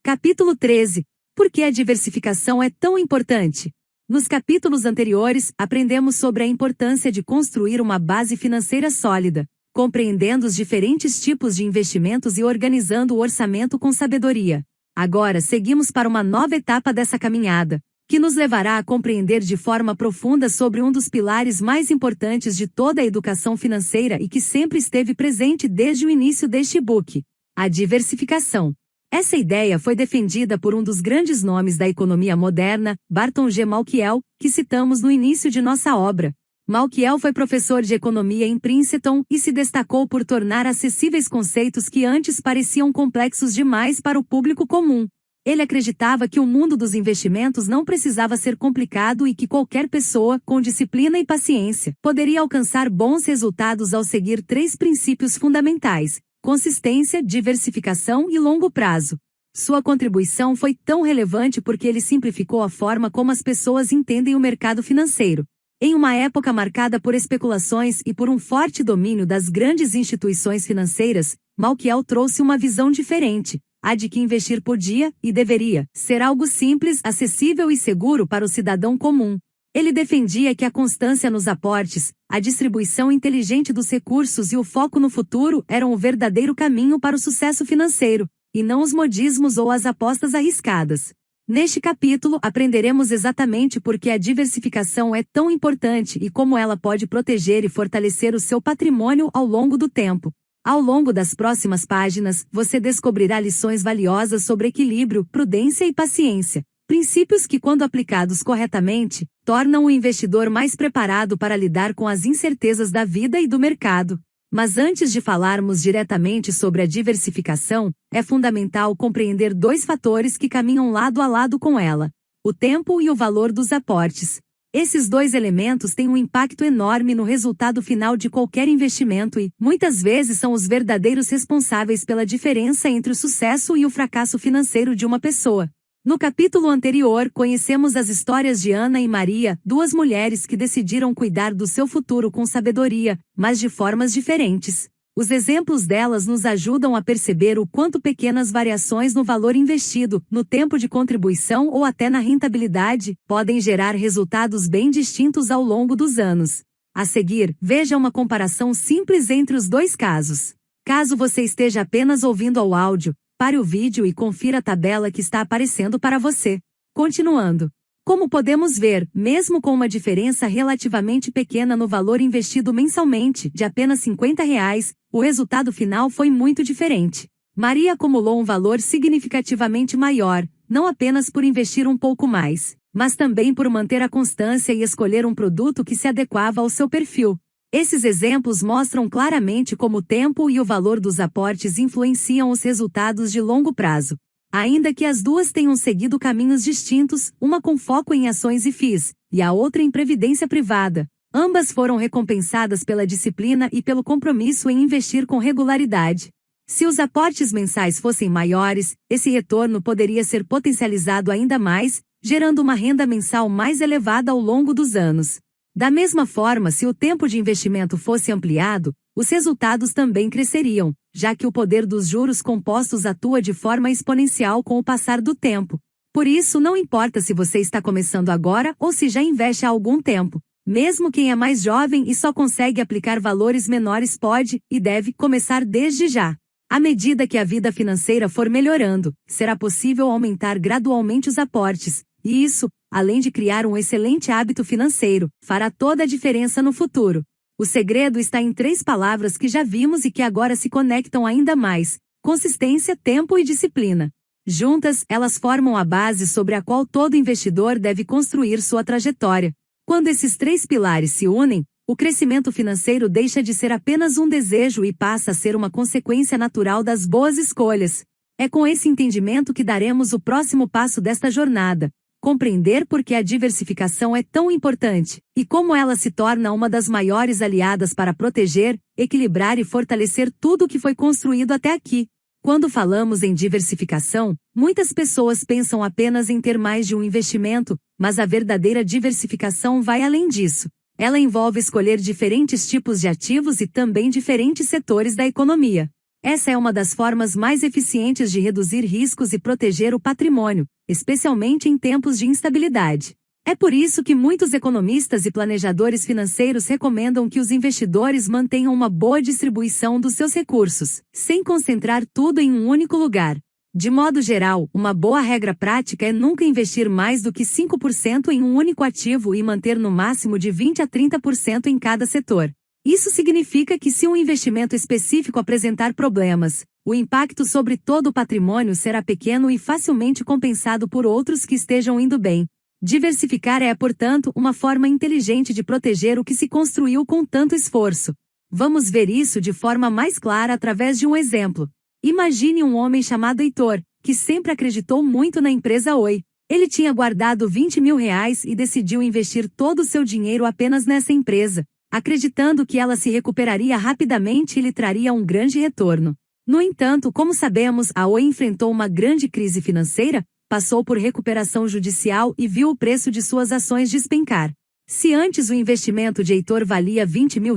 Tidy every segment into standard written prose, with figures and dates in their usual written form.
Capítulo 13. Por que a diversificação é tão importante? Nos capítulos anteriores, aprendemos sobre a importância de construir uma base financeira sólida, compreendendo os diferentes tipos de investimentos e organizando o orçamento com sabedoria. Agora seguimos para uma nova etapa dessa caminhada, que nos levará a compreender de forma profunda sobre um dos pilares mais importantes de toda a educação financeira e que sempre esteve presente desde o início deste e-book: a diversificação. Essa ideia foi defendida por um dos grandes nomes da economia moderna, Barton G. Malkiel, que citamos no início de nossa obra. Malkiel foi professor de economia em Princeton e se destacou por tornar acessíveis conceitos que antes pareciam complexos demais para o público comum. Ele acreditava que o mundo dos investimentos não precisava ser complicado e que qualquer pessoa, com disciplina e paciência, poderia alcançar bons resultados ao seguir 3 princípios fundamentais: consistência, diversificação e longo prazo. Sua contribuição foi tão relevante porque ele simplificou a forma como as pessoas entendem o mercado financeiro. Em uma época marcada por especulações e por um forte domínio das grandes instituições financeiras, Malkiel trouxe uma visão diferente, a de que investir podia, e deveria, ser algo simples, acessível e seguro para o cidadão comum. Ele defendia que a constância nos aportes, a distribuição inteligente dos recursos e o foco no futuro eram o verdadeiro caminho para o sucesso financeiro, e não os modismos ou as apostas arriscadas. Neste capítulo, aprenderemos exatamente por que a diversificação é tão importante e como ela pode proteger e fortalecer o seu patrimônio ao longo do tempo. Ao longo das próximas páginas, você descobrirá lições valiosas sobre equilíbrio, prudência e paciência, princípios que, quando aplicados corretamente, tornam o investidor mais preparado para lidar com as incertezas da vida e do mercado. Mas antes de falarmos diretamente sobre a diversificação, é fundamental compreender 2 fatores que caminham lado a lado com ela: o tempo e o valor dos aportes. Esses 2 elementos têm um impacto enorme no resultado final de qualquer investimento e, muitas vezes, são os verdadeiros responsáveis pela diferença entre o sucesso e o fracasso financeiro de uma pessoa. No capítulo anterior, conhecemos as histórias de Ana e Maria, 2 mulheres que decidiram cuidar do seu futuro com sabedoria, mas de formas diferentes. Os exemplos delas nos ajudam a perceber o quanto pequenas variações no valor investido, no tempo de contribuição ou até na rentabilidade, podem gerar resultados bem distintos ao longo dos anos. A seguir, veja uma comparação simples entre os 2 casos. Caso você esteja apenas ouvindo ao áudio, pare o vídeo e confira a tabela que está aparecendo para você. Continuando. Como podemos ver, mesmo com uma diferença relativamente pequena no valor investido mensalmente, de apenas R$50, o resultado final foi muito diferente. Maria acumulou um valor significativamente maior, não apenas por investir um pouco mais, mas também por manter a constância e escolher um produto que se adequava ao seu perfil. Esses exemplos mostram claramente como o tempo e o valor dos aportes influenciam os resultados de longo prazo. Ainda que as 2 tenham seguido caminhos distintos, uma com foco em ações e FIIs, e a outra em previdência privada, ambas foram recompensadas pela disciplina e pelo compromisso em investir com regularidade. Se os aportes mensais fossem maiores, esse retorno poderia ser potencializado ainda mais, gerando uma renda mensal mais elevada ao longo dos anos. Da mesma forma, se o tempo de investimento fosse ampliado, os resultados também cresceriam, já que o poder dos juros compostos atua de forma exponencial com o passar do tempo. Por isso, não importa se você está começando agora ou se já investe há algum tempo. Mesmo quem é mais jovem e só consegue aplicar valores menores pode, e deve, começar desde já. À medida que a vida financeira for melhorando, será possível aumentar gradualmente os aportes, e isso, além de criar um excelente hábito financeiro, fará toda a diferença no futuro. O segredo está em 3 palavras que já vimos e que agora se conectam ainda mais: consistência, tempo e disciplina. Juntas, elas formam a base sobre a qual todo investidor deve construir sua trajetória. Quando esses 3 pilares se unem, o crescimento financeiro deixa de ser apenas um desejo e passa a ser uma consequência natural das boas escolhas. É com esse entendimento que daremos o próximo passo desta jornada: compreender por que a diversificação é tão importante, e como ela se torna uma das maiores aliadas para proteger, equilibrar e fortalecer tudo o que foi construído até aqui. Quando falamos em diversificação, muitas pessoas pensam apenas em ter mais de um investimento, mas a verdadeira diversificação vai além disso. Ela envolve escolher diferentes tipos de ativos e também diferentes setores da economia. Essa é uma das formas mais eficientes de reduzir riscos e proteger o patrimônio, especialmente em tempos de instabilidade. É por isso que muitos economistas e planejadores financeiros recomendam que os investidores mantenham uma boa distribuição dos seus recursos, sem concentrar tudo em um único lugar. De modo geral, uma boa regra prática é nunca investir mais do que 5% em um único ativo e manter no máximo de 20 a 30% em cada setor. Isso significa que se um investimento específico apresentar problemas, o impacto sobre todo o patrimônio será pequeno e facilmente compensado por outros que estejam indo bem. Diversificar é, portanto, uma forma inteligente de proteger o que se construiu com tanto esforço. Vamos ver isso de forma mais clara através de um exemplo. Imagine um homem chamado Heitor, que sempre acreditou muito na empresa Oi. Ele tinha guardado R$20 mil e decidiu investir todo o seu dinheiro apenas nessa empresa, acreditando que ela se recuperaria rapidamente e lhe traria um grande retorno. No entanto, como sabemos, a Oi enfrentou uma grande crise financeira, passou por recuperação judicial e viu o preço de suas ações despencar. Se antes o investimento de Heitor valia R$20 mil,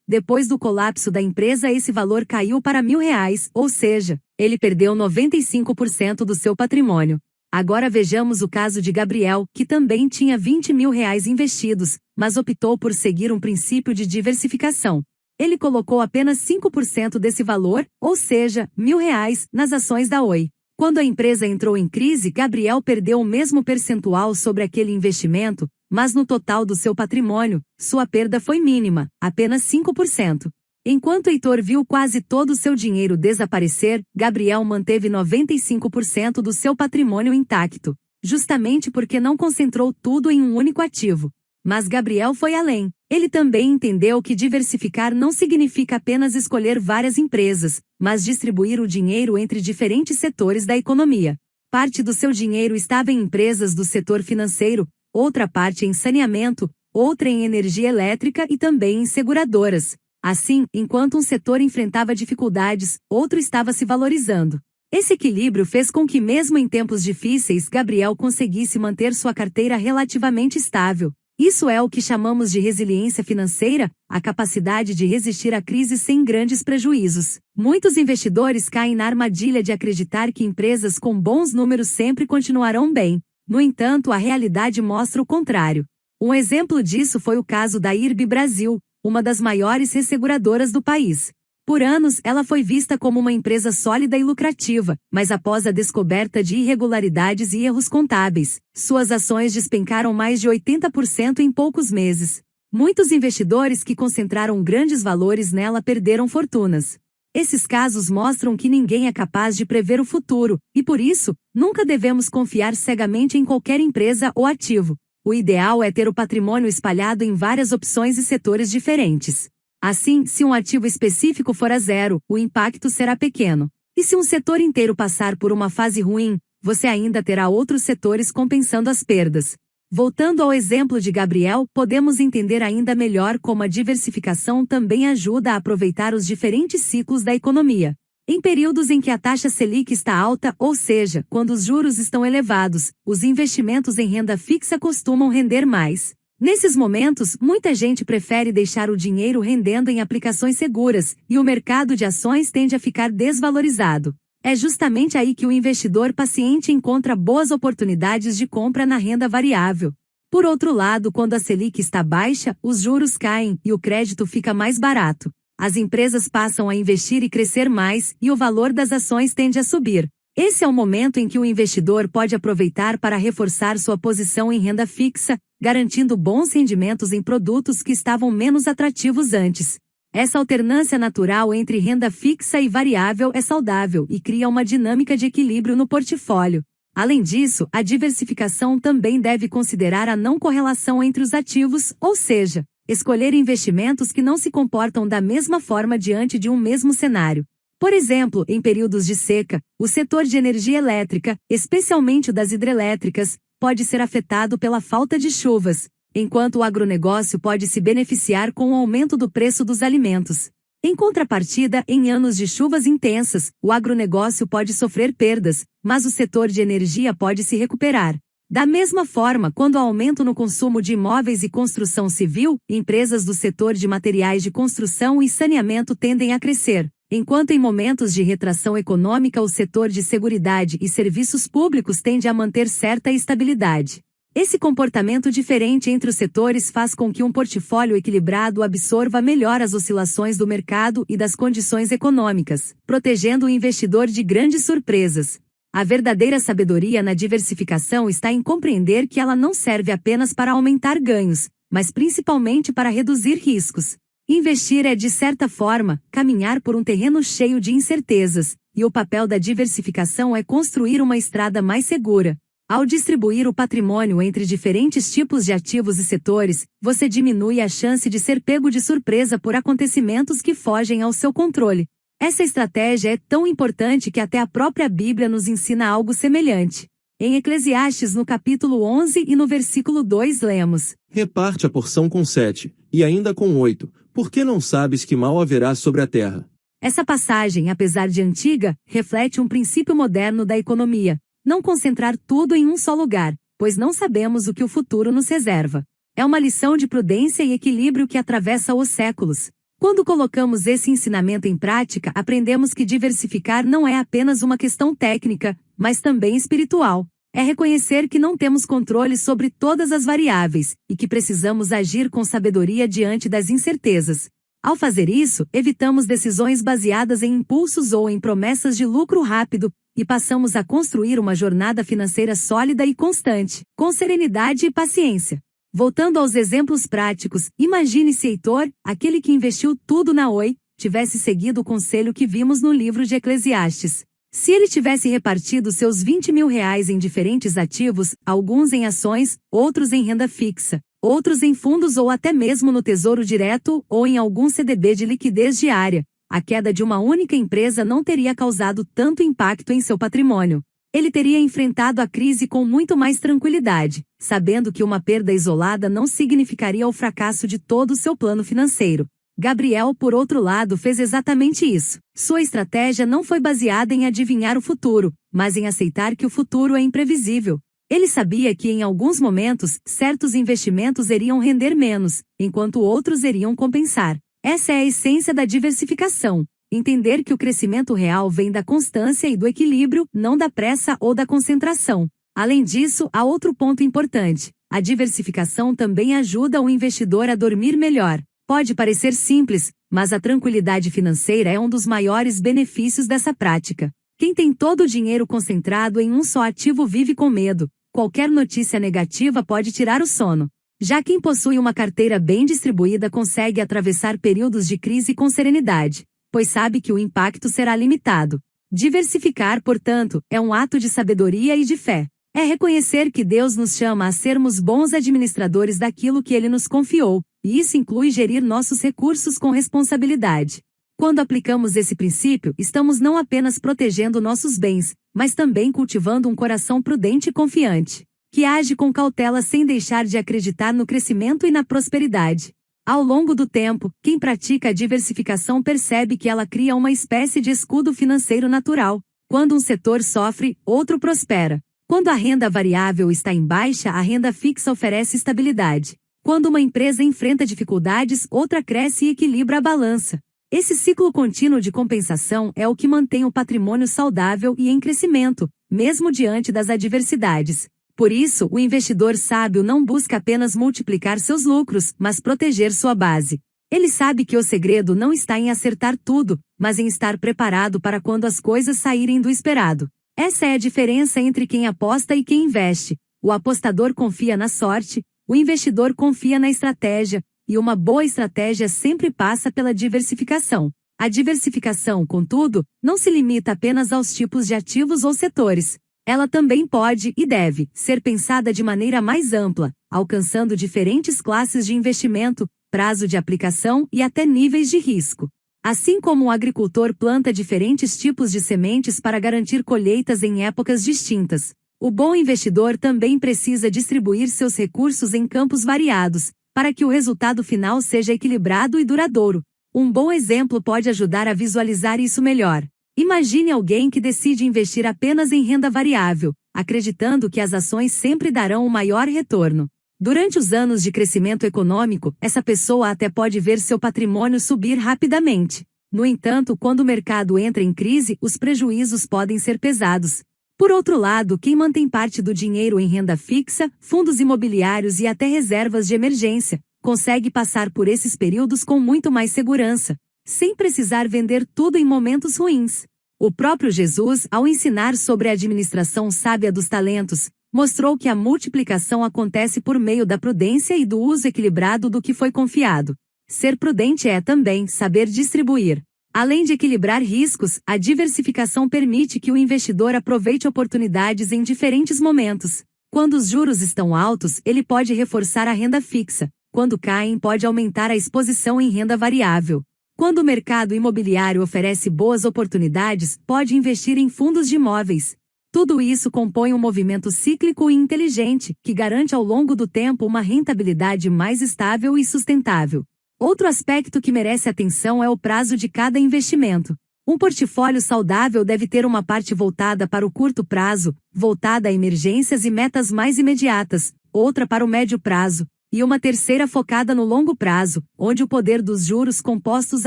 depois do colapso da empresa esse valor caiu para R$1.000, ou seja, ele perdeu 95% do seu patrimônio. Agora vejamos o caso de Gabriel, que também tinha R$20 mil investidos, mas optou por seguir um princípio de diversificação. Ele colocou apenas 5% desse valor, ou seja, R$1.000, nas ações da Oi. Quando a empresa entrou em crise, Gabriel perdeu o mesmo percentual sobre aquele investimento, mas no total do seu patrimônio, sua perda foi mínima, apenas 5%. Enquanto Heitor viu quase todo o seu dinheiro desaparecer, Gabriel manteve 95% do seu patrimônio intacto, justamente porque não concentrou tudo em um único ativo. Mas Gabriel foi além. Ele também entendeu que diversificar não significa apenas escolher várias empresas, mas distribuir o dinheiro entre diferentes setores da economia. Parte do seu dinheiro estava em empresas do setor financeiro, outra parte em saneamento, outra em energia elétrica e também em seguradoras. Assim, enquanto um setor enfrentava dificuldades, outro estava se valorizando. Esse equilíbrio fez com que mesmo em tempos difíceis Gabriel conseguisse manter sua carteira relativamente estável. Isso é o que chamamos de resiliência financeira, a capacidade de resistir à crise sem grandes prejuízos. Muitos investidores caem na armadilha de acreditar que empresas com bons números sempre continuarão bem. No entanto, a realidade mostra o contrário. Um exemplo disso foi o caso da IRB Brasil, uma das maiores resseguradoras do país. Por anos, ela foi vista como uma empresa sólida e lucrativa, mas após a descoberta de irregularidades e erros contábeis, suas ações despencaram mais de 80% em poucos meses. Muitos investidores que concentraram grandes valores nela perderam fortunas. Esses casos mostram que ninguém é capaz de prever o futuro, e por isso, nunca devemos confiar cegamente em qualquer empresa ou ativo. O ideal é ter o patrimônio espalhado em várias opções e setores diferentes. Assim, se um ativo específico for a zero, o impacto será pequeno. E se um setor inteiro passar por uma fase ruim, você ainda terá outros setores compensando as perdas. Voltando ao exemplo de Gabriel, podemos entender ainda melhor como a diversificação também ajuda a aproveitar os diferentes ciclos da economia. Em períodos em que a taxa Selic está alta, ou seja, quando os juros estão elevados, os investimentos em renda fixa costumam render mais. Nesses momentos, muita gente prefere deixar o dinheiro rendendo em aplicações seguras, e o mercado de ações tende a ficar desvalorizado. É justamente aí que o investidor paciente encontra boas oportunidades de compra na renda variável. Por outro lado, quando a Selic está baixa, os juros caem e o crédito fica mais barato. As empresas passam a investir e crescer mais, e o valor das ações tende a subir. Esse é o momento em que o investidor pode aproveitar para reforçar sua posição em renda fixa, garantindo bons rendimentos em produtos que estavam menos atrativos antes. Essa alternância natural entre renda fixa e variável é saudável e cria uma dinâmica de equilíbrio no portfólio. Além disso, a diversificação também deve considerar a não correlação entre os ativos, ou seja, escolher investimentos que não se comportam da mesma forma diante de um mesmo cenário. Por exemplo, em períodos de seca, o setor de energia elétrica, especialmente o das hidrelétricas, pode ser afetado pela falta de chuvas, enquanto o agronegócio pode se beneficiar com o aumento do preço dos alimentos. Em contrapartida, em anos de chuvas intensas, o agronegócio pode sofrer perdas, mas o setor de energia pode se recuperar. Da mesma forma, quando há aumento no consumo de imóveis e construção civil, empresas do setor de materiais de construção e saneamento tendem a crescer. Enquanto em momentos de retração econômica o setor de seguridade e serviços públicos tende a manter certa estabilidade. Esse comportamento diferente entre os setores faz com que um portfólio equilibrado absorva melhor as oscilações do mercado e das condições econômicas, protegendo o investidor de grandes surpresas. A verdadeira sabedoria na diversificação está em compreender que ela não serve apenas para aumentar ganhos, mas principalmente para reduzir riscos. Investir é, de certa forma, caminhar por um terreno cheio de incertezas, e o papel da diversificação é construir uma estrada mais segura. Ao distribuir o patrimônio entre diferentes tipos de ativos e setores, você diminui a chance de ser pego de surpresa por acontecimentos que fogem ao seu controle. Essa estratégia é tão importante que até a própria Bíblia nos ensina algo semelhante. Em Eclesiastes, no capítulo 11 e no versículo 2 lemos: Reparte a porção com 7, e ainda com 8, porque não sabes que mal haverá sobre a terra. Essa passagem, apesar de antiga, reflete um princípio moderno da economia. Não concentrar tudo em um só lugar, pois não sabemos o que o futuro nos reserva. É uma lição de prudência e equilíbrio que atravessa os séculos. Quando colocamos esse ensinamento em prática, aprendemos que diversificar não é apenas uma questão técnica, mas também espiritual. É reconhecer que não temos controle sobre todas as variáveis, e que precisamos agir com sabedoria diante das incertezas. Ao fazer isso, evitamos decisões baseadas em impulsos ou em promessas de lucro rápido, e passamos a construir uma jornada financeira sólida e constante, com serenidade e paciência. Voltando aos exemplos práticos, imagine se Heitor, aquele que investiu tudo na Oi, tivesse seguido o conselho que vimos no livro de Eclesiastes. Se ele tivesse repartido seus R$20.000 em diferentes ativos, alguns em ações, outros em renda fixa, outros em fundos ou até mesmo no Tesouro Direto ou em algum CDB de liquidez diária, a queda de uma única empresa não teria causado tanto impacto em seu patrimônio. Ele teria enfrentado a crise com muito mais tranquilidade, sabendo que uma perda isolada não significaria o fracasso de todo o seu plano financeiro. Gabriel, por outro lado, fez exatamente isso. Sua estratégia não foi baseada em adivinhar o futuro, mas em aceitar que o futuro é imprevisível. Ele sabia que em alguns momentos, certos investimentos iriam render menos, enquanto outros iriam compensar. Essa é a essência da diversificação. Entender que o crescimento real vem da constância e do equilíbrio, não da pressa ou da concentração. Além disso, há outro ponto importante. A diversificação também ajuda o investidor a dormir melhor. Pode parecer simples, mas a tranquilidade financeira é um dos maiores benefícios dessa prática. Quem tem todo o dinheiro concentrado em um só ativo vive com medo. Qualquer notícia negativa pode tirar o sono. Já quem possui uma carteira bem distribuída consegue atravessar períodos de crise com serenidade, pois sabe que o impacto será limitado. Diversificar, portanto, é um ato de sabedoria e de fé. É reconhecer que Deus nos chama a sermos bons administradores daquilo que Ele nos confiou, e isso inclui gerir nossos recursos com responsabilidade. Quando aplicamos esse princípio, estamos não apenas protegendo nossos bens, mas também cultivando um coração prudente e confiante, que age com cautela sem deixar de acreditar no crescimento e na prosperidade. Ao longo do tempo, quem pratica a diversificação percebe que ela cria uma espécie de escudo financeiro natural. Quando um setor sofre, outro prospera. Quando a renda variável está em baixa, a renda fixa oferece estabilidade. Quando uma empresa enfrenta dificuldades, outra cresce e equilibra a balança. Esse ciclo contínuo de compensação é o que mantém o patrimônio saudável e em crescimento, mesmo diante das adversidades. Por isso, o investidor sábio não busca apenas multiplicar seus lucros, mas proteger sua base. Ele sabe que o segredo não está em acertar tudo, mas em estar preparado para quando as coisas saírem do esperado. Essa é a diferença entre quem aposta e quem investe. O apostador confia na sorte, o investidor confia na estratégia, e uma boa estratégia sempre passa pela diversificação. A diversificação, contudo, não se limita apenas aos tipos de ativos ou setores. Ela também pode e deve ser pensada de maneira mais ampla, alcançando diferentes classes de investimento, prazo de aplicação e até níveis de risco. Assim como o agricultor planta diferentes tipos de sementes para garantir colheitas em épocas distintas, o bom investidor também precisa distribuir seus recursos em campos variados, para que o resultado final seja equilibrado e duradouro. Um bom exemplo pode ajudar a visualizar isso melhor. Imagine alguém que decide investir apenas em renda variável, acreditando que as ações sempre darão o maior retorno. Durante os anos de crescimento econômico, essa pessoa até pode ver seu patrimônio subir rapidamente. No entanto, quando o mercado entra em crise, os prejuízos podem ser pesados. Por outro lado, quem mantém parte do dinheiro em renda fixa, fundos imobiliários e até reservas de emergência, consegue passar por esses períodos com muito mais segurança, sem precisar vender tudo em momentos ruins. O próprio Jesus, ao ensinar sobre a administração sábia dos talentos, mostrou que a multiplicação acontece por meio da prudência e do uso equilibrado do que foi confiado. Ser prudente é também saber distribuir. Além de equilibrar riscos, a diversificação permite que o investidor aproveite oportunidades em diferentes momentos. Quando os juros estão altos, ele pode reforçar a renda fixa. Quando caem, pode aumentar a exposição em renda variável. Quando o mercado imobiliário oferece boas oportunidades, pode investir em fundos de imóveis. Tudo isso compõe um movimento cíclico e inteligente, que garante ao longo do tempo uma rentabilidade mais estável e sustentável. Outro aspecto que merece atenção é o prazo de cada investimento. Um portfólio saudável deve ter uma parte voltada para o curto prazo, voltada a emergências e metas mais imediatas, outra para o médio prazo, e uma terceira focada no longo prazo, onde o poder dos juros compostos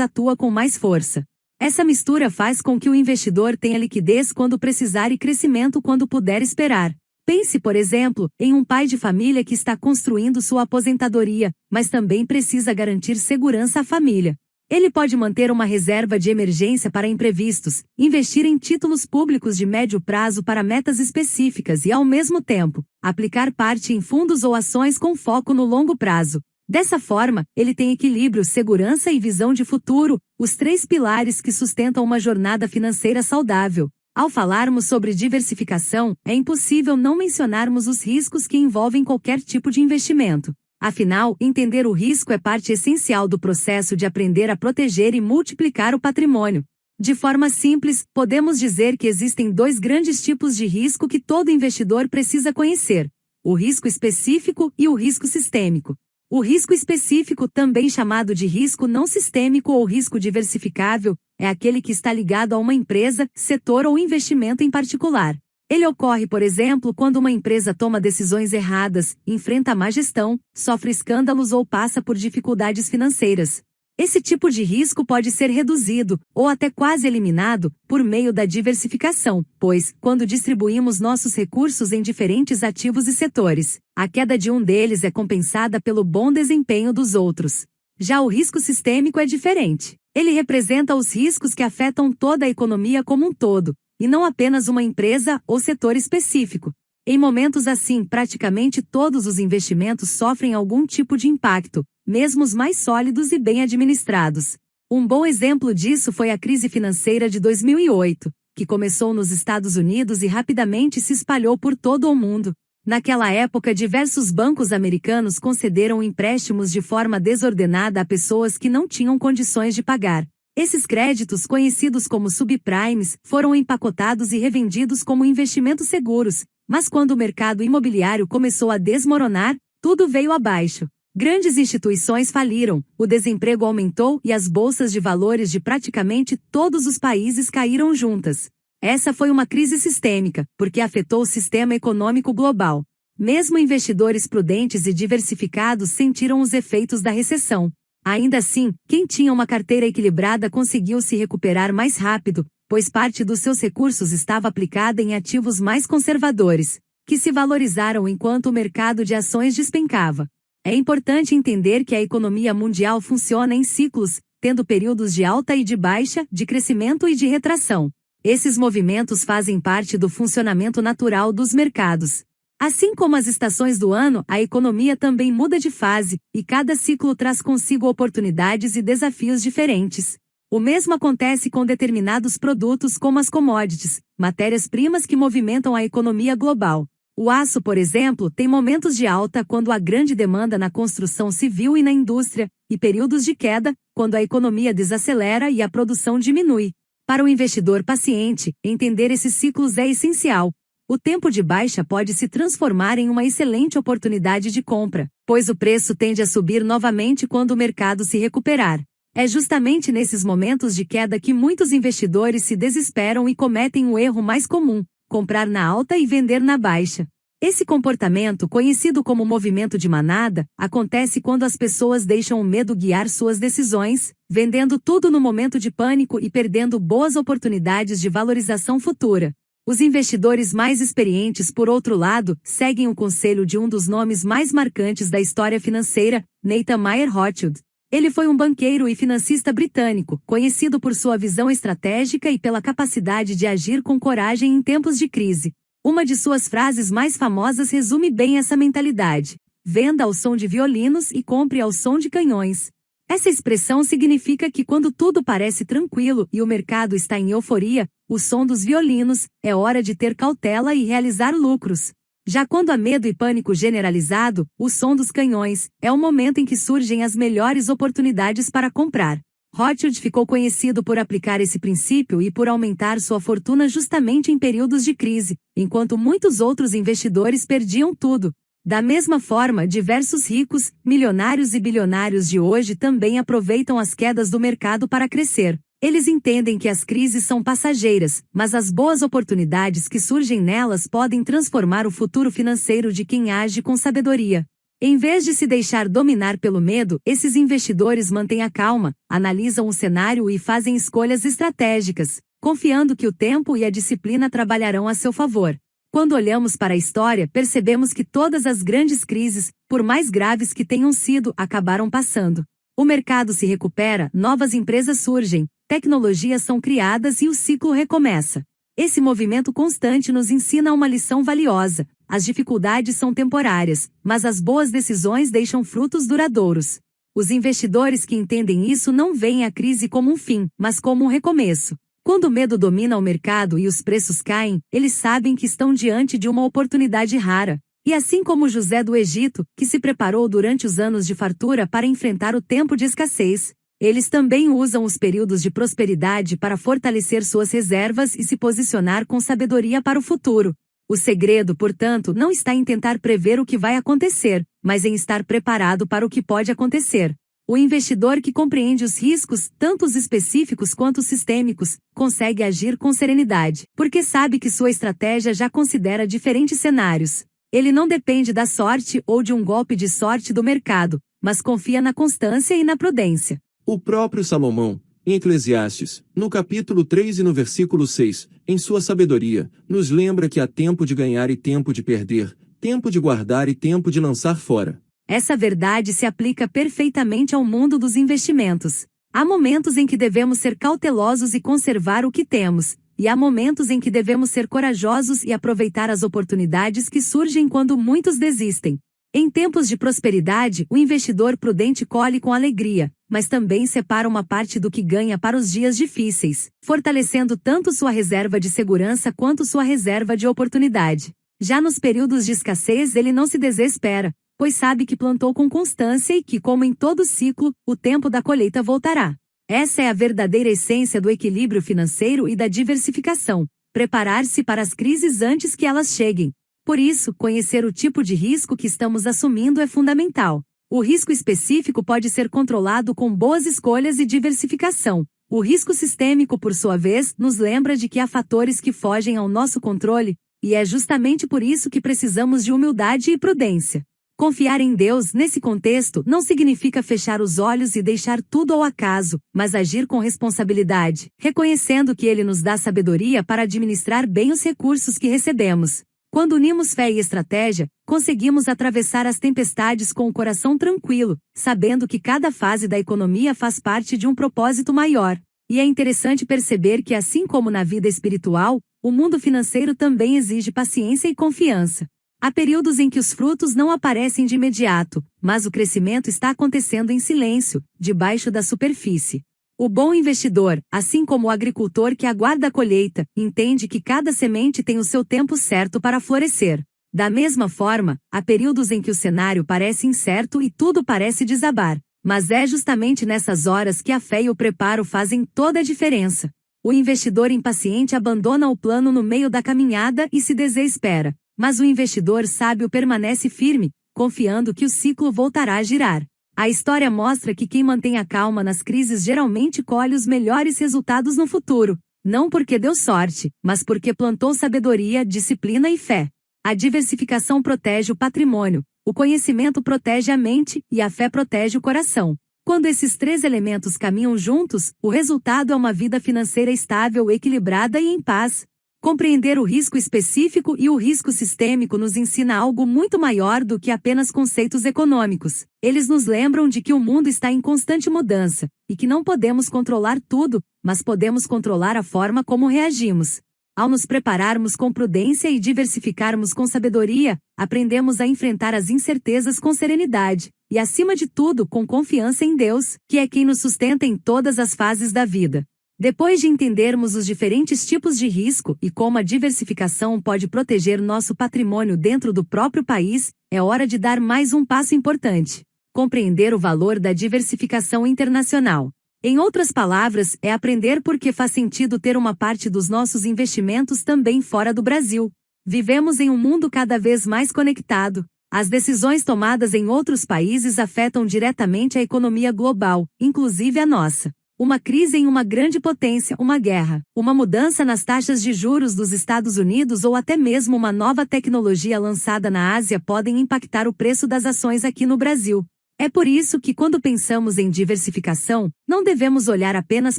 atua com mais força. Essa mistura faz com que o investidor tenha liquidez quando precisar e crescimento quando puder esperar. Pense, por exemplo, em um pai de família que está construindo sua aposentadoria, mas também precisa garantir segurança à família. Ele pode manter uma reserva de emergência para imprevistos, investir em títulos públicos de médio prazo para metas específicas e, ao mesmo tempo, aplicar parte em fundos ou ações com foco no longo prazo. Dessa forma, ele tem equilíbrio, segurança e visão de futuro, os três pilares que sustentam uma jornada financeira saudável. Ao falarmos sobre diversificação, é impossível não mencionarmos os riscos que envolvem qualquer tipo de investimento. Afinal, entender o risco é parte essencial do processo de aprender a proteger e multiplicar o patrimônio. De forma simples, podemos dizer que existem dois grandes tipos de risco que todo investidor precisa conhecer: o risco específico e o risco sistêmico. O risco específico, também chamado de risco não sistêmico ou risco diversificável, é aquele que está ligado a uma empresa, setor ou investimento em particular. Ele ocorre, por exemplo, quando uma empresa toma decisões erradas, enfrenta má gestão, sofre escândalos ou passa por dificuldades financeiras. Esse tipo de risco pode ser reduzido, ou até quase eliminado, por meio da diversificação, pois, quando distribuímos nossos recursos em diferentes ativos e setores, a queda de um deles é compensada pelo bom desempenho dos outros. Já o risco sistêmico é diferente. Ele representa os riscos que afetam toda a economia como um todo, e não apenas uma empresa ou setor específico. Em momentos assim, praticamente todos os investimentos sofrem algum tipo de impacto, mesmo os mais sólidos e bem administrados. Um bom exemplo disso foi a crise financeira de 2008, que começou nos Estados Unidos e rapidamente se espalhou por todo o mundo. Naquela época, diversos bancos americanos concederam empréstimos de forma desordenada a pessoas que não tinham condições de pagar. Esses créditos, conhecidos como subprimes, foram empacotados e revendidos como investimentos seguros, mas quando o mercado imobiliário começou a desmoronar, tudo veio abaixo. Grandes instituições faliram, o desemprego aumentou e as bolsas de valores de praticamente todos os países caíram juntas. Essa foi uma crise sistêmica, porque afetou o sistema econômico global. Mesmo investidores prudentes e diversificados sentiram os efeitos da recessão. Ainda assim, quem tinha uma carteira equilibrada conseguiu se recuperar mais rápido, pois parte dos seus recursos estava aplicada em ativos mais conservadores, que se valorizaram enquanto o mercado de ações despencava. É importante entender que a economia mundial funciona em ciclos, tendo períodos de alta e de baixa, de crescimento e de retração. Esses movimentos fazem parte do funcionamento natural dos mercados. Assim como as estações do ano, a economia também muda de fase, e cada ciclo traz consigo oportunidades e desafios diferentes. O mesmo acontece com determinados produtos como as commodities, matérias-primas que movimentam a economia global. O aço, por exemplo, tem momentos de alta quando há grande demanda na construção civil e na indústria, e períodos de queda, quando a economia desacelera e a produção diminui. Para o investidor paciente, entender esses ciclos é essencial. O tempo de baixa pode se transformar em uma excelente oportunidade de compra, pois o preço tende a subir novamente quando o mercado se recuperar. É justamente nesses momentos de queda que muitos investidores se desesperam e cometem o erro mais comum: comprar na alta e vender na baixa. Esse comportamento, conhecido como movimento de manada, acontece quando as pessoas deixam o medo guiar suas decisões, vendendo tudo no momento de pânico e perdendo boas oportunidades de valorização futura. Os investidores mais experientes, por outro lado, seguem o conselho de um dos nomes mais marcantes da história financeira, Nathan Mayer Rothschild. Ele foi um banqueiro e financista britânico, conhecido por sua visão estratégica e pela capacidade de agir com coragem em tempos de crise. Uma de suas frases mais famosas resume bem essa mentalidade: venda ao som de violinos e compre ao som de canhões. Essa expressão significa que quando tudo parece tranquilo e o mercado está em euforia, o som dos violinos, é hora de ter cautela e realizar lucros. Já quando há medo e pânico generalizado, o som dos canhões, é o momento em que surgem as melhores oportunidades para comprar. Rothschild ficou conhecido por aplicar esse princípio e por aumentar sua fortuna justamente em períodos de crise, enquanto muitos outros investidores perdiam tudo. Da mesma forma, diversos ricos, milionários e bilionários de hoje também aproveitam as quedas do mercado para crescer. Eles entendem que as crises são passageiras, mas as boas oportunidades que surgem nelas podem transformar o futuro financeiro de quem age com sabedoria. Em vez de se deixar dominar pelo medo, esses investidores mantêm a calma, analisam o cenário e fazem escolhas estratégicas, confiando que o tempo e a disciplina trabalharão a seu favor. Quando olhamos para a história, percebemos que todas as grandes crises, por mais graves que tenham sido, acabaram passando. O mercado se recupera, novas empresas surgem, tecnologias são criadas e o ciclo recomeça. Esse movimento constante nos ensina uma lição valiosa: as dificuldades são temporárias, mas as boas decisões deixam frutos duradouros. Os investidores que entendem isso não veem a crise como um fim, mas como um recomeço. Quando o medo domina o mercado e os preços caem, eles sabem que estão diante de uma oportunidade rara. E assim como José do Egito, que se preparou durante os anos de fartura para enfrentar o tempo de escassez, eles também usam os períodos de prosperidade para fortalecer suas reservas e se posicionar com sabedoria para o futuro. O segredo, portanto, não está em tentar prever o que vai acontecer, mas em estar preparado para o que pode acontecer. O investidor que compreende os riscos, tanto os específicos quanto os sistêmicos, consegue agir com serenidade, porque sabe que sua estratégia já considera diferentes cenários. Ele não depende da sorte ou de um golpe de sorte do mercado, mas confia na constância e na prudência. O próprio Salomão, em Eclesiastes, no capítulo 3 e no versículo 6, em sua sabedoria, nos lembra que há tempo de ganhar e tempo de perder, tempo de guardar e tempo de lançar fora. Essa verdade se aplica perfeitamente ao mundo dos investimentos. Há momentos em que devemos ser cautelosos e conservar o que temos, e há momentos em que devemos ser corajosos e aproveitar as oportunidades que surgem quando muitos desistem. Em tempos de prosperidade, o investidor prudente colhe com alegria, mas também separa uma parte do que ganha para os dias difíceis, fortalecendo tanto sua reserva de segurança quanto sua reserva de oportunidade. Já nos períodos de escassez ele não se desespera, pois sabe que plantou com constância e que, como em todo ciclo, o tempo da colheita voltará. Essa é a verdadeira essência do equilíbrio financeiro e da diversificação: preparar-se para as crises antes que elas cheguem. Por isso, conhecer o tipo de risco que estamos assumindo é fundamental. O risco específico pode ser controlado com boas escolhas e diversificação. O risco sistêmico, por sua vez, nos lembra de que há fatores que fogem ao nosso controle, e é justamente por isso que precisamos de humildade e prudência. Confiar em Deus nesse contexto não significa fechar os olhos e deixar tudo ao acaso, mas agir com responsabilidade, reconhecendo que Ele nos dá sabedoria para administrar bem os recursos que recebemos. Quando unimos fé e estratégia, conseguimos atravessar as tempestades com o coração tranquilo, sabendo que cada fase da economia faz parte de um propósito maior. E é interessante perceber que, assim como na vida espiritual, o mundo financeiro também exige paciência e confiança. Há períodos em que os frutos não aparecem de imediato, mas o crescimento está acontecendo em silêncio, debaixo da superfície. O bom investidor, assim como o agricultor que aguarda a colheita, entende que cada semente tem o seu tempo certo para florescer. Da mesma forma, há períodos em que o cenário parece incerto e tudo parece desabar, mas é justamente nessas horas que a fé e o preparo fazem toda a diferença. O investidor impaciente abandona o plano no meio da caminhada e se desespera, mas o investidor sábio permanece firme, confiando que o ciclo voltará a girar. A história mostra que quem mantém a calma nas crises geralmente colhe os melhores resultados no futuro, não porque deu sorte, mas porque plantou sabedoria, disciplina e fé. A diversificação protege o patrimônio, o conhecimento protege a mente e a fé protege o coração. Quando esses três elementos caminham juntos, o resultado é uma vida financeira estável, equilibrada e em paz. Compreender o risco específico e o risco sistêmico nos ensina algo muito maior do que apenas conceitos econômicos. Eles nos lembram de que o mundo está em constante mudança, e que não podemos controlar tudo, mas podemos controlar a forma como reagimos. Ao nos prepararmos com prudência e diversificarmos com sabedoria, aprendemos a enfrentar as incertezas com serenidade, e acima de tudo com confiança em Deus, que é quem nos sustenta em todas as fases da vida. Depois de entendermos os diferentes tipos de risco e como a diversificação pode proteger nosso patrimônio dentro do próprio país, é hora de dar mais um passo importante: compreender o valor da diversificação internacional. Em outras palavras, é aprender por que faz sentido ter uma parte dos nossos investimentos também fora do Brasil. Vivemos em um mundo cada vez mais conectado. As decisões tomadas em outros países afetam diretamente a economia global, inclusive a nossa. Uma crise em uma grande potência, uma guerra, uma mudança nas taxas de juros dos Estados Unidos ou até mesmo uma nova tecnologia lançada na Ásia podem impactar o preço das ações aqui no Brasil. É por isso que, quando pensamos em diversificação, não devemos olhar apenas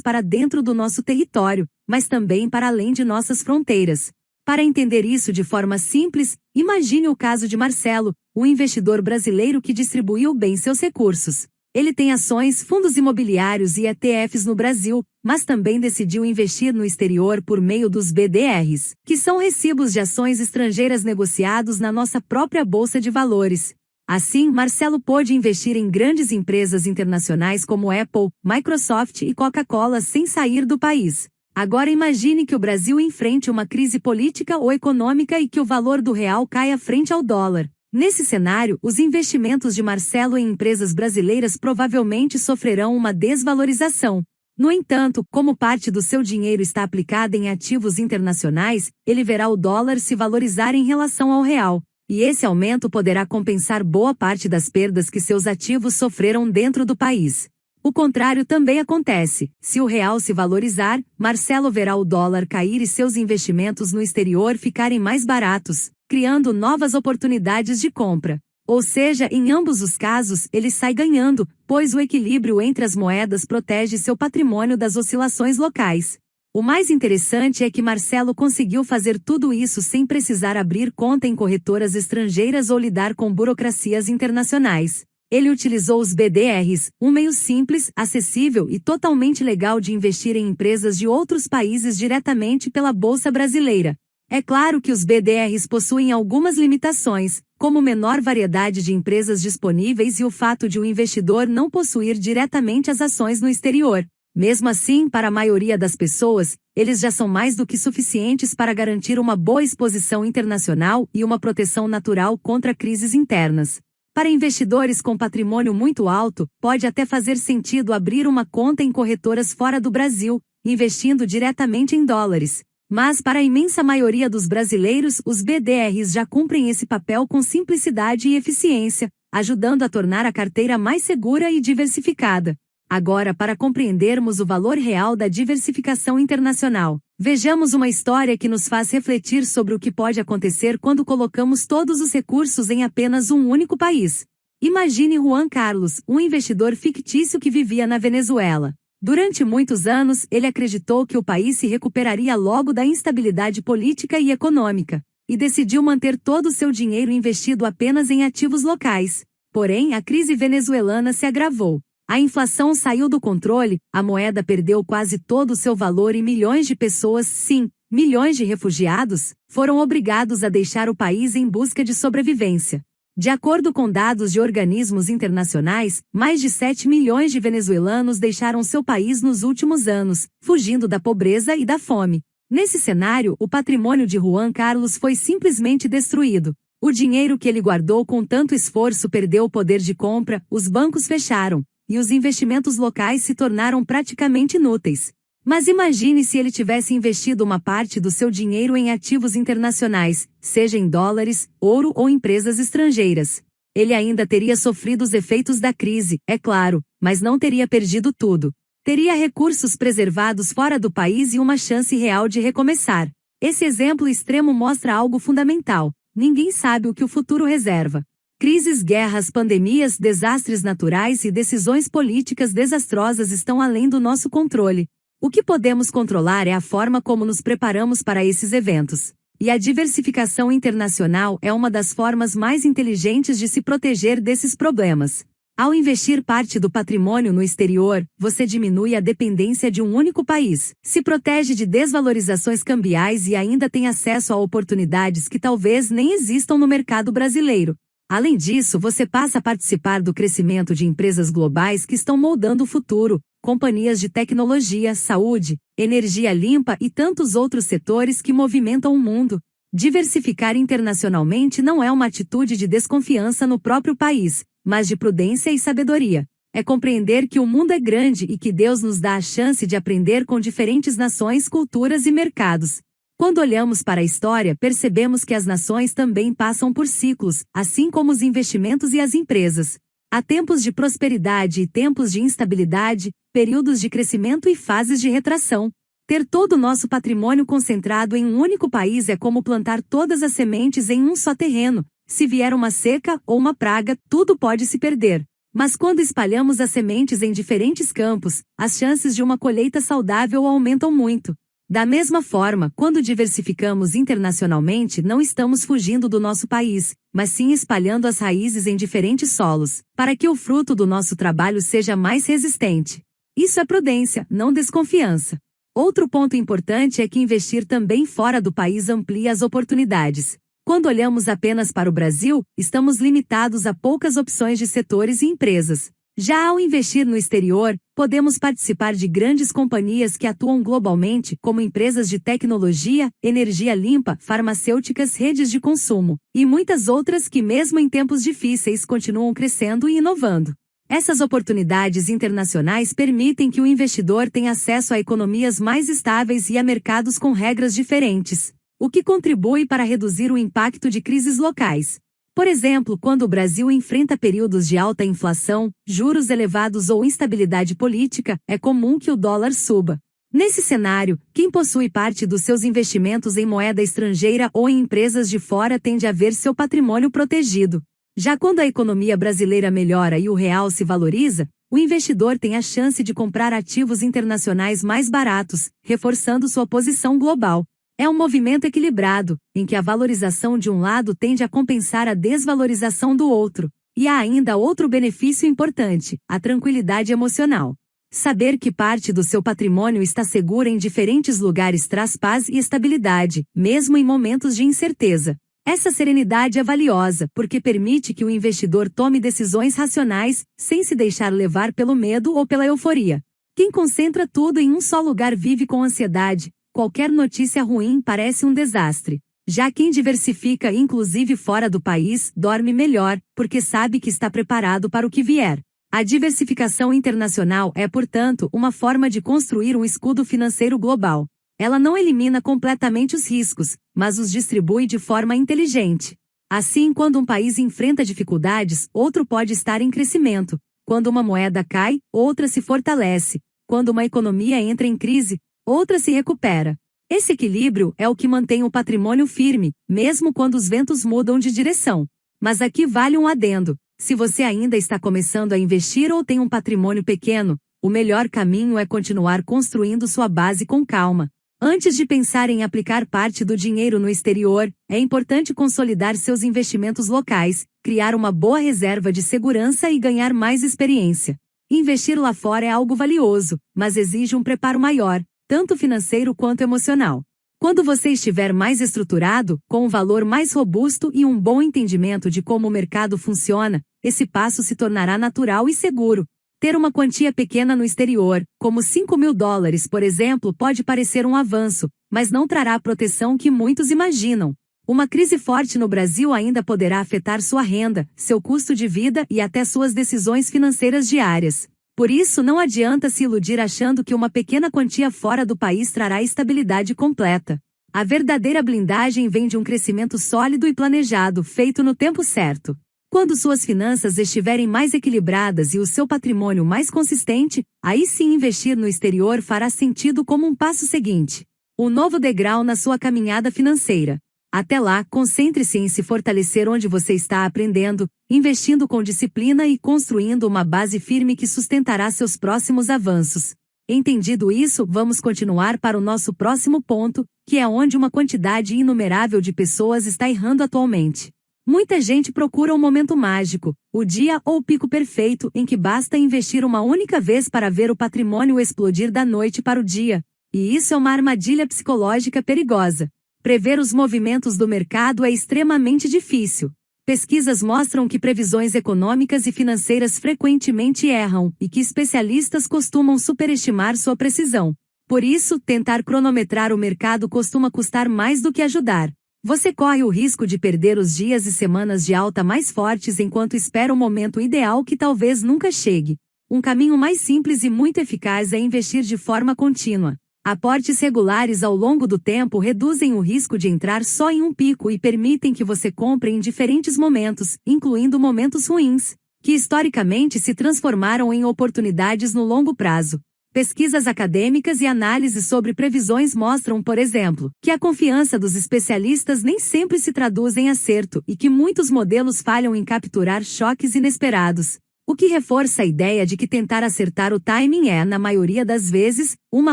para dentro do nosso território, mas também para além de nossas fronteiras. Para entender isso de forma simples, imagine o caso de Marcelo, um investidor brasileiro que distribuiu bem seus recursos. Ele tem ações, fundos imobiliários e ETFs no Brasil, mas também decidiu investir no exterior por meio dos BDRs, que são recibos de ações estrangeiras negociados na nossa própria Bolsa de Valores. Assim, Marcelo pôde investir em grandes empresas internacionais como Apple, Microsoft e Coca-Cola sem sair do país. Agora imagine que o Brasil enfrente uma crise política ou econômica e que o valor do real caia frente ao dólar. Nesse cenário, os investimentos de Marcelo em empresas brasileiras provavelmente sofrerão uma desvalorização. No entanto, como parte do seu dinheiro está aplicada em ativos internacionais, ele verá o dólar se valorizar em relação ao real. E esse aumento poderá compensar boa parte das perdas que seus ativos sofreram dentro do país. O contrário também acontece. Se o real se valorizar, Marcelo verá o dólar cair e seus investimentos no exterior ficarem mais baratos, criando novas oportunidades de compra. Ou seja, em ambos os casos, ele sai ganhando, pois o equilíbrio entre as moedas protege seu patrimônio das oscilações locais. O mais interessante é que Marcelo conseguiu fazer tudo isso sem precisar abrir conta em corretoras estrangeiras ou lidar com burocracias internacionais. Ele utilizou os BDRs, um meio simples, acessível e totalmente legal de investir em empresas de outros países diretamente pela Bolsa Brasileira. É claro que os BDRs possuem algumas limitações, como menor variedade de empresas disponíveis e o fato de o investidor não possuir diretamente as ações no exterior. Mesmo assim, para a maioria das pessoas, eles já são mais do que suficientes para garantir uma boa exposição internacional e uma proteção natural contra crises internas. Para investidores com patrimônio muito alto, pode até fazer sentido abrir uma conta em corretoras fora do Brasil, investindo diretamente em dólares. Mas para a imensa maioria dos brasileiros, os BDRs já cumprem esse papel com simplicidade e eficiência, ajudando a tornar a carteira mais segura e diversificada. Agora, para compreendermos o valor real da diversificação internacional, vejamos uma história que nos faz refletir sobre o que pode acontecer quando colocamos todos os recursos em apenas um único país. Imagine Juan Carlos, um investidor fictício que vivia na Venezuela. Durante muitos anos, ele acreditou que o país se recuperaria logo da instabilidade política e econômica, e decidiu manter todo o seu dinheiro investido apenas em ativos locais. Porém, a crise venezuelana se agravou. A inflação saiu do controle, a moeda perdeu quase todo o seu valor e milhões de pessoas, sim, milhões de refugiados, foram obrigados a deixar o país em busca de sobrevivência. De acordo com dados de organismos internacionais, mais de 7 milhões de venezuelanos deixaram seu país nos últimos anos, fugindo da pobreza e da fome. Nesse cenário, o patrimônio de Juan Carlos foi simplesmente destruído. O dinheiro que ele guardou com tanto esforço perdeu o poder de compra, os bancos fecharam, e os investimentos locais se tornaram praticamente inúteis. Mas imagine se ele tivesse investido uma parte do seu dinheiro em ativos internacionais, seja em dólares, ouro ou empresas estrangeiras. Ele ainda teria sofrido os efeitos da crise, é claro, mas não teria perdido tudo. Teria recursos preservados fora do país e uma chance real de recomeçar. Esse exemplo extremo mostra algo fundamental. ninguém sabe o que o futuro reserva. Crises, guerras, pandemias, desastres naturais e decisões políticas desastrosas estão além do nosso controle. O que podemos controlar é a forma como nos preparamos para esses eventos. E a diversificação internacional é uma das formas mais inteligentes de se proteger desses problemas. Ao investir parte do patrimônio no exterior, você diminui a dependência de um único país, se protege de desvalorizações cambiais e ainda tem acesso a oportunidades que talvez nem existam no mercado brasileiro. Além disso, você passa a participar do crescimento de empresas globais que estão moldando o futuro, companhias de tecnologia, saúde, energia limpa e tantos outros setores que movimentam o mundo. Diversificar internacionalmente não é uma atitude de desconfiança no próprio país, mas de prudência e sabedoria. É compreender que o mundo é grande e que Deus nos dá a chance de aprender com diferentes nações, culturas e mercados. Quando olhamos para a história, percebemos que as nações também passam por ciclos, assim como os investimentos e as empresas. Há tempos de prosperidade e tempos de instabilidade, períodos de crescimento e fases de retração. Ter todo o nosso patrimônio concentrado em um único país é como plantar todas as sementes em um só terreno. Se vier uma seca ou uma praga, tudo pode se perder. Mas quando espalhamos as sementes em diferentes campos, as chances de uma colheita saudável aumentam muito. Da mesma forma, quando diversificamos internacionalmente, não estamos fugindo do nosso país, mas sim espalhando as raízes em diferentes solos, para que o fruto do nosso trabalho seja mais resistente. Isso é prudência, não desconfiança. Outro ponto importante é que investir também fora do país amplia as oportunidades. Quando olhamos apenas para o Brasil, estamos limitados a poucas opções de setores e empresas. Já ao investir no exterior, podemos participar de grandes companhias que atuam globalmente, como empresas de tecnologia, energia limpa, farmacêuticas, redes de consumo, e muitas outras que mesmo em tempos difíceis continuam crescendo e inovando. Essas oportunidades internacionais permitem que o investidor tenha acesso a economias mais estáveis e a mercados com regras diferentes, o que contribui para reduzir o impacto de crises locais. Por exemplo, quando o Brasil enfrenta períodos de alta inflação, juros elevados ou instabilidade política, é comum que o dólar suba. Nesse cenário, quem possui parte dos seus investimentos em moeda estrangeira ou em empresas de fora tende a ver seu patrimônio protegido. Já quando a economia brasileira melhora e o real se valoriza, o investidor tem a chance de comprar ativos internacionais mais baratos, reforçando sua posição global. É um movimento equilibrado, em que a valorização de um lado tende a compensar a desvalorização do outro. E há ainda outro benefício importante, a tranquilidade emocional. Saber que parte do seu patrimônio está segura em diferentes lugares traz paz e estabilidade, mesmo em momentos de incerteza. Essa serenidade é valiosa, porque permite que o investidor tome decisões racionais, sem se deixar levar pelo medo ou pela euforia. Quem concentra tudo em um só lugar vive com ansiedade. Qualquer notícia ruim parece um desastre. Já quem diversifica, inclusive fora do país, dorme melhor, porque sabe que está preparado para o que vier. A diversificação internacional é, portanto, uma forma de construir um escudo financeiro global. Ela não elimina completamente os riscos, mas os distribui de forma inteligente. Assim, quando um país enfrenta dificuldades, outro pode estar em crescimento. Quando uma moeda cai, outra se fortalece. Quando uma economia entra em crise, outra se recupera. Esse equilíbrio é o que mantém o patrimônio firme, mesmo quando os ventos mudam de direção. Mas aqui vale um adendo. Se você ainda está começando a investir ou tem um patrimônio pequeno, o melhor caminho é continuar construindo sua base com calma. Antes de pensar em aplicar parte do dinheiro no exterior, é importante consolidar seus investimentos locais, criar uma boa reserva de segurança e ganhar mais experiência. Investir lá fora é algo valioso, mas exige um preparo maior, tanto financeiro quanto emocional. Quando você estiver mais estruturado, com um valor mais robusto e um bom entendimento de como o mercado funciona, esse passo se tornará natural e seguro. Ter uma quantia pequena no exterior, como $5.000, por exemplo, pode parecer um avanço, mas não trará a proteção que muitos imaginam. Uma crise forte no Brasil ainda poderá afetar sua renda, seu custo de vida e até suas decisões financeiras diárias. Por isso, não adianta se iludir achando que uma pequena quantia fora do país trará estabilidade completa. A verdadeira blindagem vem de um crescimento sólido e planejado, feito no tempo certo. Quando suas finanças estiverem mais equilibradas e o seu patrimônio mais consistente, aí sim investir no exterior fará sentido como um passo seguinte. Um novo degrau na sua caminhada financeira. Até lá, concentre-se em se fortalecer onde você está aprendendo, investindo com disciplina e construindo uma base firme que sustentará seus próximos avanços. Entendido isso, vamos continuar para o nosso próximo ponto, que é onde uma quantidade inumerável de pessoas está errando atualmente. Muita gente procura o momento mágico, o dia ou o pico perfeito em que basta investir uma única vez para ver o patrimônio explodir da noite para o dia. E isso é uma armadilha psicológica perigosa. Prever os movimentos do mercado é extremamente difícil. Pesquisas mostram que previsões econômicas e financeiras frequentemente erram e que especialistas costumam superestimar sua precisão. Por isso, tentar cronometrar o mercado costuma custar mais do que ajudar. Você corre o risco de perder os dias e semanas de alta mais fortes enquanto espera o momento ideal que talvez nunca chegue. Um caminho mais simples e muito eficaz é investir de forma contínua. Aportes regulares ao longo do tempo reduzem o risco de entrar só em um pico e permitem que você compre em diferentes momentos, incluindo momentos ruins, que historicamente se transformaram em oportunidades no longo prazo. Pesquisas acadêmicas e análises sobre previsões mostram, por exemplo, que a confiança dos especialistas nem sempre se traduz em acerto e que muitos modelos falham em capturar choques inesperados. O que reforça a ideia de que tentar acertar o timing é, na maioria das vezes, uma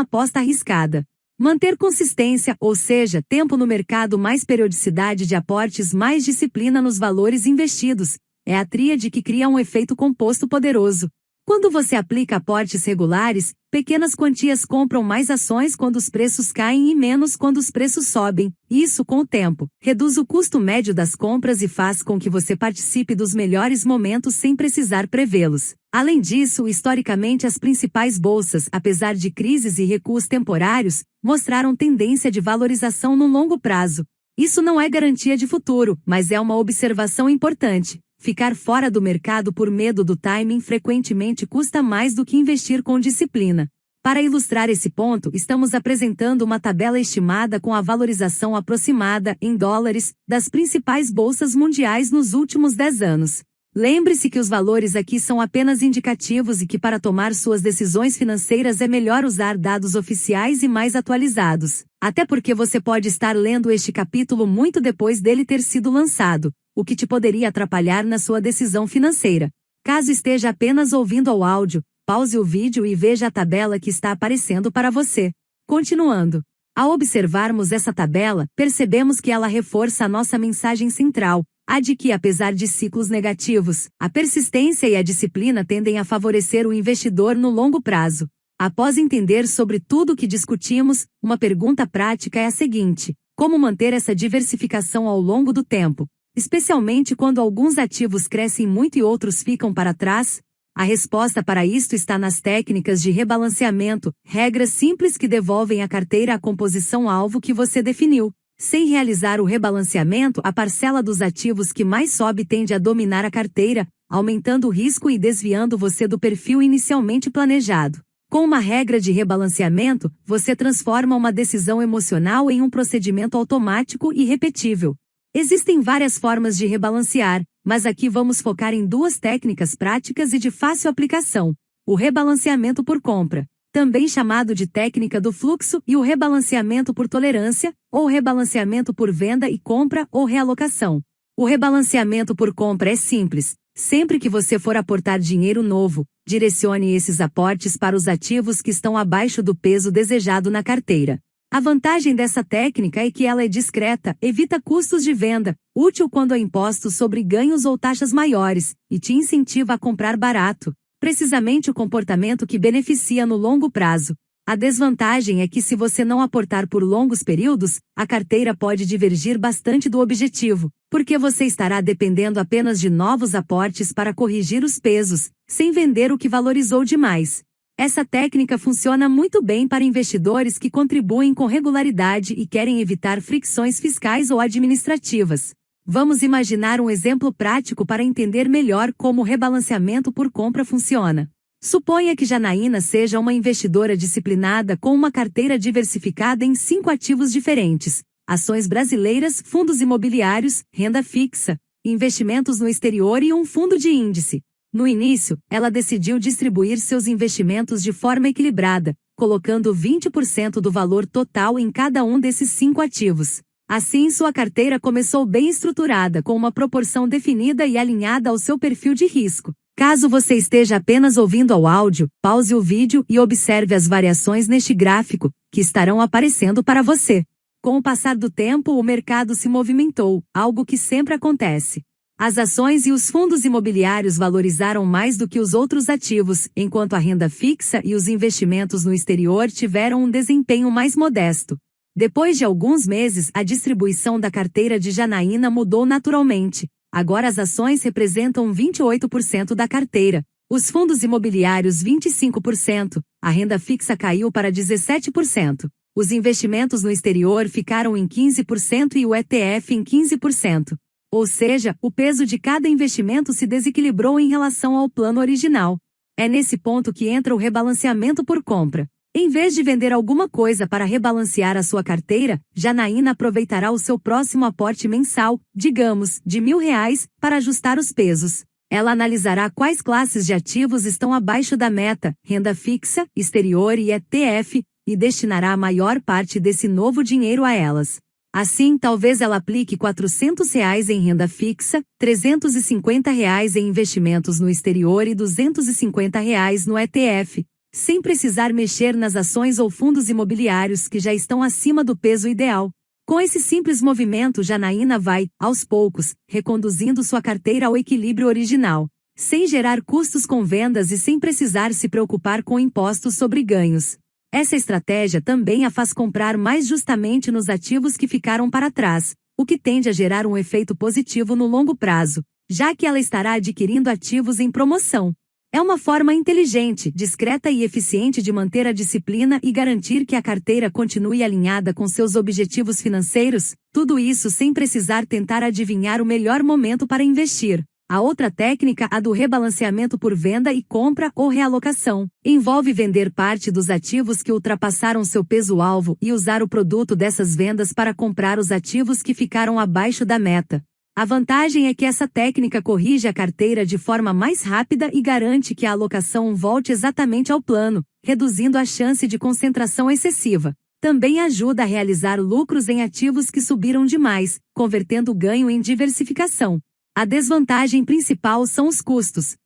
aposta arriscada. Manter consistência, ou seja, tempo no mercado mais periodicidade de aportes mais disciplina nos valores investidos, é a tríade que cria um efeito composto poderoso. Quando você aplica aportes regulares, pequenas quantias compram mais ações quando os preços caem e menos quando os preços sobem. Isso, com o tempo, reduz o custo médio das compras e faz com que você participe dos melhores momentos sem precisar prevê-los. Além disso, historicamente as principais bolsas, apesar de crises e recuos temporários, mostraram tendência de valorização no longo prazo. Isso não é garantia de futuro, mas é uma observação importante. Ficar fora do mercado por medo do timing frequentemente custa mais do que investir com disciplina. Para ilustrar esse ponto, estamos apresentando uma tabela estimada com a valorização aproximada, em dólares, das principais bolsas mundiais nos últimos 10 anos. Lembre-se que os valores aqui são apenas indicativos e que para tomar suas decisões financeiras é melhor usar dados oficiais e mais atualizados. Até porque você pode estar lendo este capítulo muito depois dele ter sido lançado, o que te poderia atrapalhar na sua decisão financeira. Caso esteja apenas ouvindo ao áudio, pause o vídeo e veja a tabela que está aparecendo para você. Continuando. Ao observarmos essa tabela, percebemos que ela reforça a nossa mensagem central, a de que, apesar de ciclos negativos, a persistência e a disciplina tendem a favorecer o investidor no longo prazo. Após entender sobre tudo o que discutimos, uma pergunta prática é a seguinte: como manter essa diversificação ao longo do tempo? Especialmente quando alguns ativos crescem muito e outros ficam para trás? A resposta para isto está nas técnicas de rebalanceamento, regras simples que devolvem à carteira a composição-alvo que você definiu. Sem realizar o rebalanceamento, a parcela dos ativos que mais sobe tende a dominar a carteira, aumentando o risco e desviando você do perfil inicialmente planejado. Com uma regra de rebalanceamento, você transforma uma decisão emocional em um procedimento automático e repetível. Existem várias formas de rebalancear, mas aqui vamos focar em duas técnicas práticas e de fácil aplicação: o rebalanceamento por compra, também chamado de técnica do fluxo, e o rebalanceamento por tolerância, ou rebalanceamento por venda e compra ou realocação. O rebalanceamento por compra é simples. Sempre que você for aportar dinheiro novo, direcione esses aportes para os ativos que estão abaixo do peso desejado na carteira. A vantagem dessa técnica é que ela é discreta, evita custos de venda, útil quando há impostos sobre ganhos ou taxas maiores, e te incentiva a comprar barato. Precisamente o comportamento que beneficia no longo prazo. A desvantagem é que se você não aportar por longos períodos, a carteira pode divergir bastante do objetivo, porque você estará dependendo apenas de novos aportes para corrigir os pesos, sem vender o que valorizou demais. Essa técnica funciona muito bem para investidores que contribuem com regularidade e querem evitar fricções fiscais ou administrativas. Vamos imaginar um exemplo prático para entender melhor como o rebalanceamento por compra funciona. Suponha que Janaína seja uma investidora disciplinada com uma carteira diversificada em 5 ativos diferentes: ações brasileiras, fundos imobiliários, renda fixa, investimentos no exterior e um fundo de índice. No início, ela decidiu distribuir seus investimentos de forma equilibrada, colocando 20% do valor total em cada um desses 5 ativos. Assim, sua carteira começou bem estruturada, com uma proporção definida e alinhada ao seu perfil de risco. Caso você esteja apenas ouvindo ao áudio, pause o vídeo e observe as variações neste gráfico, que estarão aparecendo para você. Com o passar do tempo, o mercado se movimentou, algo que sempre acontece. As ações e os fundos imobiliários valorizaram mais do que os outros ativos, enquanto a renda fixa e os investimentos no exterior tiveram um desempenho mais modesto. Depois de alguns meses, a distribuição da carteira de Janaína mudou naturalmente. Agora as ações representam 28% da carteira, os fundos imobiliários 25%, a renda fixa caiu para 17%, os investimentos no exterior ficaram em 15% e o ETF em 15%. Ou seja, o peso de cada investimento se desequilibrou em relação ao plano original. É nesse ponto que entra o rebalanceamento por compra. Em vez de vender alguma coisa para rebalancear a sua carteira, Janaína aproveitará o seu próximo aporte mensal, digamos, de R$ 1.000, para ajustar os pesos. Ela analisará quais classes de ativos estão abaixo da meta, renda fixa, exterior e ETF, e destinará a maior parte desse novo dinheiro a elas. Assim, talvez ela aplique R$ 400 em renda fixa, R$ 350 em investimentos no exterior e R$ 250 no ETF, sem precisar mexer nas ações ou fundos imobiliários que já estão acima do peso ideal. Com esse simples movimento, Janaína vai, aos poucos, reconduzindo sua carteira ao equilíbrio original, sem gerar custos com vendas e sem precisar se preocupar com impostos sobre ganhos. Essa estratégia também a faz comprar mais justamente nos ativos que ficaram para trás, o que tende a gerar um efeito positivo no longo prazo, já que ela estará adquirindo ativos em promoção. É uma forma inteligente, discreta e eficiente de manter a disciplina e garantir que a carteira continue alinhada com seus objetivos financeiros, tudo isso sem precisar tentar adivinhar o melhor momento para investir. A outra técnica, a do rebalanceamento por venda e compra ou realocação, envolve vender parte dos ativos que ultrapassaram seu peso-alvo e usar o produto dessas vendas para comprar os ativos que ficaram abaixo da meta. A vantagem é que essa técnica corrige a carteira de forma mais rápida e garante que a alocação volte exatamente ao plano, reduzindo a chance de concentração excessiva. Também ajuda a realizar lucros em ativos que subiram demais, convertendo o ganho em diversificação. A desvantagem principal são os custos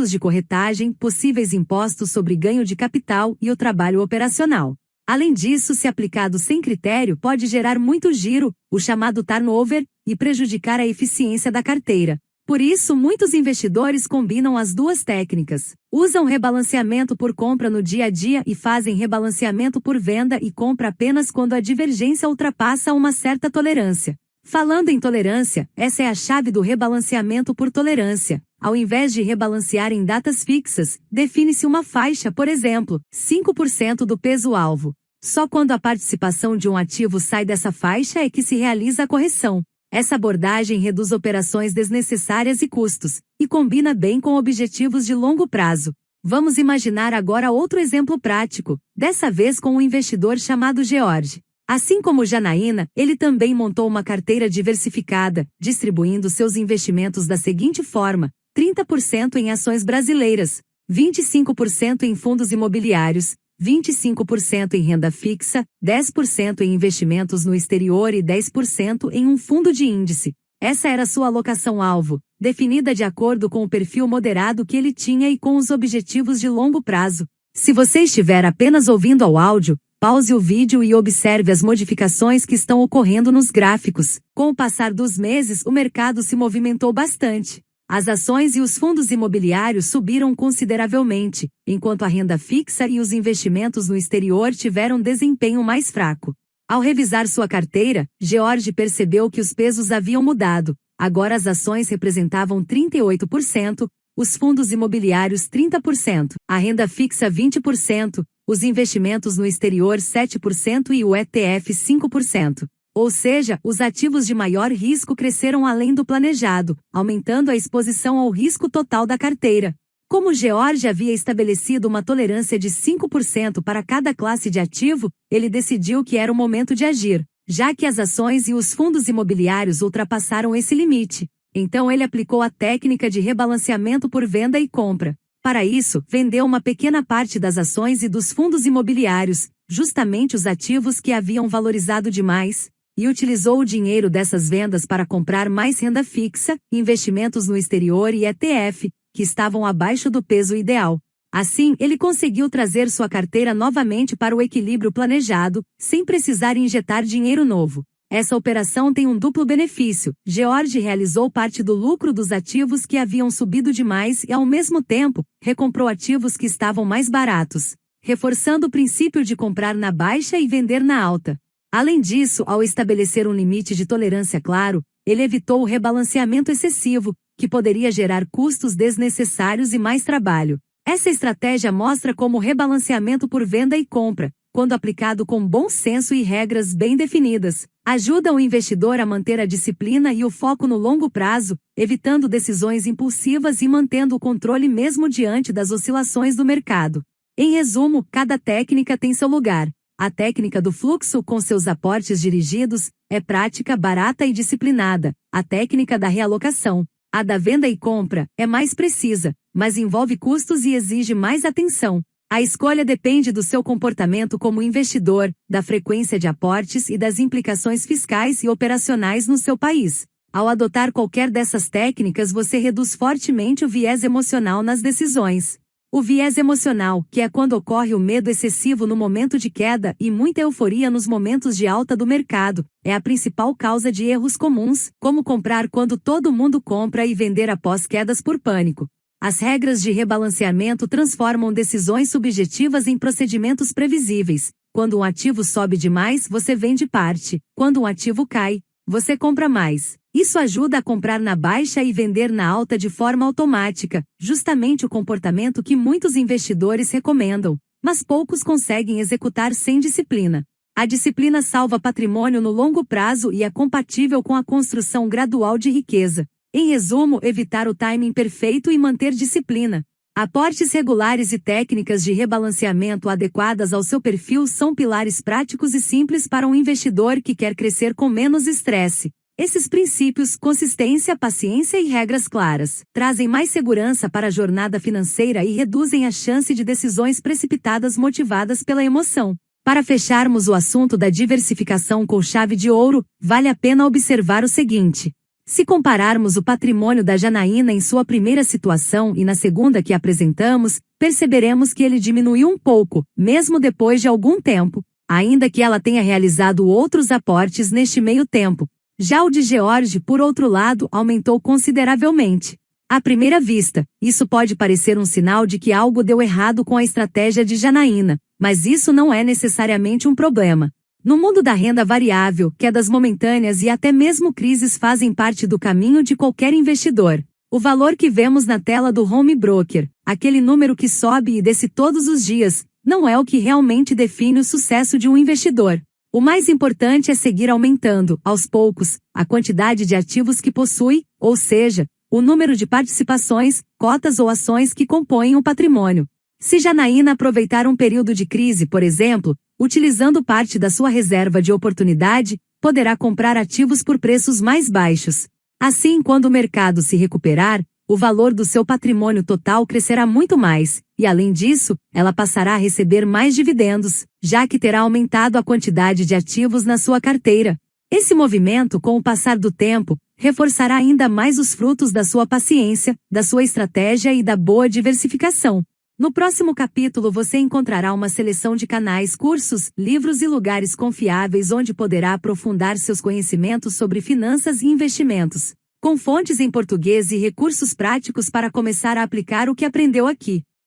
de corretagem, possíveis impostos sobre ganho de capital e o trabalho operacional. Além disso, se aplicado sem critério, pode gerar muito giro, o chamado turnover, e prejudicar a eficiência da carteira. Por isso, muitos investidores combinam as duas técnicas. Usam rebalanceamento por compra no dia a dia e fazem rebalanceamento por venda e compra apenas quando a divergência ultrapassa uma certa tolerância. Falando em tolerância, essa é a chave do rebalanceamento por tolerância. Ao invés de rebalancear em datas fixas, define-se uma faixa, por exemplo, 5% do peso-alvo. Só quando a participação de um ativo sai dessa faixa é que se realiza a correção. Essa abordagem reduz operações desnecessárias e custos, e combina bem com objetivos de longo prazo. Vamos imaginar agora outro exemplo prático, dessa vez com um investidor chamado George. Assim como Janaína, ele também montou uma carteira diversificada, distribuindo seus investimentos da seguinte forma: 30% em ações brasileiras, 25% em fundos imobiliários, 25% em renda fixa, 10% em investimentos no exterior e 10% em um fundo de índice. Essa era sua alocação-alvo, definida de acordo com o perfil moderado que ele tinha e com os objetivos de longo prazo. Se você estiver apenas ouvindo ao áudio, pause o vídeo e observe as modificações que estão ocorrendo nos gráficos. Com o passar dos meses, o mercado se movimentou bastante. As ações e os fundos imobiliários subiram consideravelmente, enquanto a renda fixa e os investimentos no exterior tiveram desempenho mais fraco. Ao revisar sua carteira, George percebeu que os pesos haviam mudado. Agora as ações representavam 38%, os fundos imobiliários 30%, a renda fixa 20%, os investimentos no exterior 7% e o ETF 5%. Ou seja, os ativos de maior risco cresceram além do planejado, aumentando a exposição ao risco total da carteira. Como George havia estabelecido uma tolerância de 5% para cada classe de ativo, ele decidiu que era o momento de agir, já que as ações e os fundos imobiliários ultrapassaram esse limite. Então ele aplicou a técnica de rebalanceamento por venda e compra. Para isso, vendeu uma pequena parte das ações e dos fundos imobiliários, justamente os ativos que haviam valorizado demais. e utilizou o dinheiro dessas vendas para comprar mais renda fixa, investimentos no exterior e ETF, que estavam abaixo do peso ideal. Assim, ele conseguiu trazer sua carteira novamente para o equilíbrio planejado, sem precisar injetar dinheiro novo. Essa operação tem um duplo benefício. George realizou parte do lucro dos ativos que haviam subido demais e, ao mesmo tempo, recomprou ativos que estavam mais baratos, reforçando o princípio de comprar na baixa e vender na alta. Além disso, ao estabelecer um limite de tolerância claro, ele evitou o rebalanceamento excessivo, que poderia gerar custos desnecessários e mais trabalho. Essa estratégia mostra como o rebalanceamento por venda e compra, quando aplicado com bom senso e regras bem definidas, ajuda o investidor a manter a disciplina e o foco no longo prazo, evitando decisões impulsivas e mantendo o controle mesmo diante das oscilações do mercado. Em resumo, cada técnica tem seu lugar. A técnica do fluxo com seus aportes dirigidos é prática, barata e disciplinada. A técnica da realocação, a da venda e compra, é mais precisa, mas envolve custos e exige mais atenção. A escolha depende do seu comportamento como investidor, da frequência de aportes e das implicações fiscais e operacionais no seu país. Ao adotar qualquer dessas técnicas, você reduz fortemente o viés emocional nas decisões. O viés emocional, que é quando ocorre o medo excessivo no momento de queda e muita euforia nos momentos de alta do mercado, é a principal causa de erros comuns, como comprar quando todo mundo compra e vender após quedas por pânico. As regras de rebalanceamento transformam decisões subjetivas em procedimentos previsíveis. Quando um ativo sobe demais, você vende parte. Quando um ativo cai, você compra mais. Isso ajuda a comprar na baixa e vender na alta de forma automática, justamente o comportamento que muitos investidores recomendam, mas poucos conseguem executar sem disciplina. A disciplina salva patrimônio no longo prazo e é compatível com a construção gradual de riqueza. Em resumo, evitar o timing perfeito e manter disciplina. Aportes regulares e técnicas de rebalanceamento adequadas ao seu perfil são pilares práticos e simples para um investidor que quer crescer com menos estresse. Esses princípios, consistência, paciência e regras claras, trazem mais segurança para a jornada financeira e reduzem a chance de decisões precipitadas motivadas pela emoção. Para fecharmos o assunto da diversificação com chave de ouro, vale a pena observar o seguinte. Se compararmos o patrimônio da Janaína em sua primeira situação e na segunda que apresentamos, perceberemos que ele diminuiu um pouco, mesmo depois de algum tempo, ainda que ela tenha realizado outros aportes neste meio tempo. Já o de George, por outro lado, aumentou consideravelmente. À primeira vista, isso pode parecer um sinal de que algo deu errado com a estratégia de Janaína, mas isso não é necessariamente um problema. No mundo da renda variável, quedas momentâneas e até mesmo crises fazem parte do caminho de qualquer investidor. O valor que vemos na tela do home broker, aquele número que sobe e desce todos os dias, não é o que realmente define o sucesso de um investidor. O mais importante é seguir aumentando, aos poucos, a quantidade de ativos que possui, ou seja, o número de participações, cotas ou ações que compõem o patrimônio. Se Janaína aproveitar um período de crise, por exemplo, utilizando parte da sua reserva de oportunidade, poderá comprar ativos por preços mais baixos. Assim, quando o mercado se recuperar, o valor do seu patrimônio total crescerá muito mais, e além disso, ela passará a receber mais dividendos, já que terá aumentado a quantidade de ativos na sua carteira. Esse movimento, com o passar do tempo, reforçará ainda mais os frutos da sua paciência, da sua estratégia e da boa diversificação. No próximo capítulo você encontrará uma seleção de canais, cursos, livros e lugares confiáveis onde poderá aprofundar seus conhecimentos sobre finanças e investimentos, com fontes em português e recursos práticos para começar a aplicar o que aprendeu aqui.